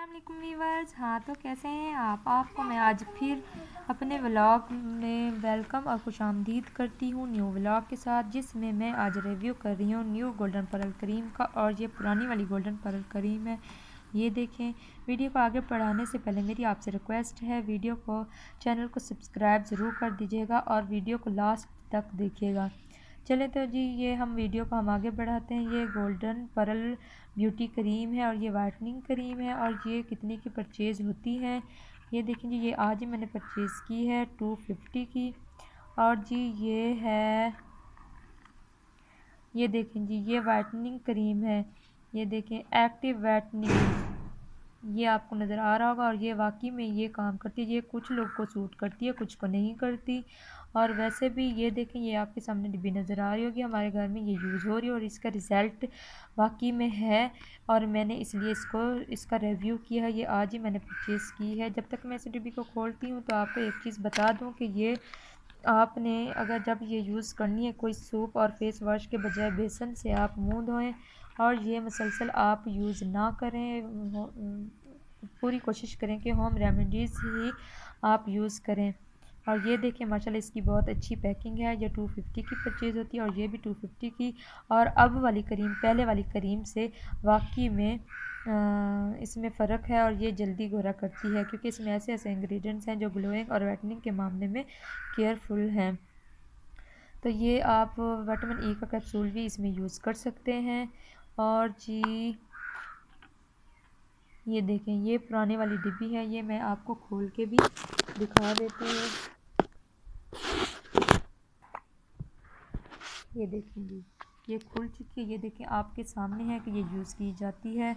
अस्सलामुअलैकुम वीवर्स। हाँ, तो कैसे हैं आपको मैं आज फिर अपने व्लॉग में वेलकम और खुशामदीद करती हूँ न्यू व्लॉग के साथ, जिसमें मैं आज रिव्यू कर रही हूँ न्यू गोल्डन पर्ल क्रीम का। और ये पुरानी वाली गोल्डन पर्ल क्रीम है। ये देखें। वीडियो को आगे बढ़ाने से पहले मेरी आपसे रिक्वेस्ट है, चैनल को सब्सक्राइब ज़रूर कर दीजिएगा और वीडियो को लास्ट तक देखिएगा। चले तो जी, ये वीडियो को हम आगे बढ़ाते हैं। ये गोल्डन पर्ल ब्यूटी क्रीम है और ये वाइटनिंग क्रीम है। और ये कितने की परचेज़ होती है ये देखें जी। ये आज ही मैंने परचेज़ की है 250 की। और जी ये देखें जी, ये वाइटनिंग क्रीम है। ये देखें, एक्टिव वाइटनिंग, ये आपको नज़र आ रहा होगा। और ये वाकई में ये काम करती है। ये कुछ लोग को सूट करती है, कुछ को नहीं करती। और वैसे भी ये देखें, ये आपके सामने डिब्बी नज़र आ रही होगी। हमारे घर में ये यूज़ हो रही है और इसका रिज़ल्ट वाकई में है। और मैंने इसलिए इसका रिव्यू किया है। ये आज ही मैंने परचेज़ की है। जब तक मैं इस डिब्बी को खोलती हूँ तो आपको एक चीज़ बता दूँ कि ये आपने अगर जब ये यूज़ करनी है, कोई सूप और फेस वॉश के बजाय बेसन से आप मुंह धोएं। और ये मुसलसल आप यूज़ ना करें। पूरी कोशिश करें कि होम रेमेडीज़ ही आप यूज़ करें। और ये देखें, माशाल्लाह इसकी बहुत अच्छी पैकिंग है। ये 250 की परचेज़ होती है और ये भी 250 की। और अब वाली क्रीम पहले वाली क्रीम से वाकई में इसमें फ़र्क है। और ये जल्दी गोरा करती है क्योंकि इसमें ऐसे ऐसे इंग्रेडिएंट्स हैं जो ग्लोइंग और वाइटनिंग के मामले में केयरफुल हैं। तो ये आप विटामिन ई का कैप्सूल भी इसमें यूज़ कर सकते हैं। और जी ये देखें, ये पुराने वाली डिब्बी है। ये मैं आपको खोल के भी दिखा देती हूँ। ये देखें जी, ये खुल चुकी है। ये देखें, आपके सामने है कि ये यूज़ की जाती है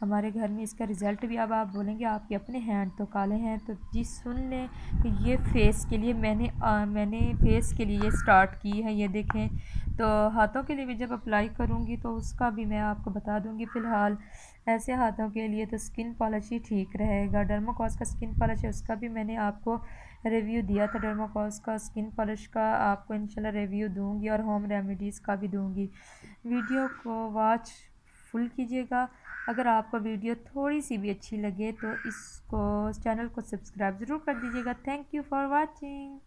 हमारे घर में। इसका रिज़ल्ट भी अब आप बोलेंगे आपके अपने हैंड तो काले हैं। तो जी सुन लें कि ये फेस के लिए मैंने फेस के लिए स्टार्ट की है। ये देखें, तो हाथों के लिए भी जब अप्लाई करूँगी तो उसका भी मैं आपको बता दूँगी। फ़िलहाल ऐसे हाथों के लिए तो स्किन पॉलिश ही ठीक रहेगा। डर्माकोस का स्किन पॉलिश है, उसका भी मैंने आपको रिव्यू दिया था। डर्माकोस का स्किन पॉलिश का आपको इंशाल्लाह रिव्यू दूँगी और होम रेमेडीज़ का भी दूँगी। वीडियो को वॉच फुल कीजिएगा। अगर आपको वीडियो थोड़ी सी भी अच्छी लगे तो चैनल को सब्सक्राइब ज़रूर कर दीजिएगा। Thank you for watching.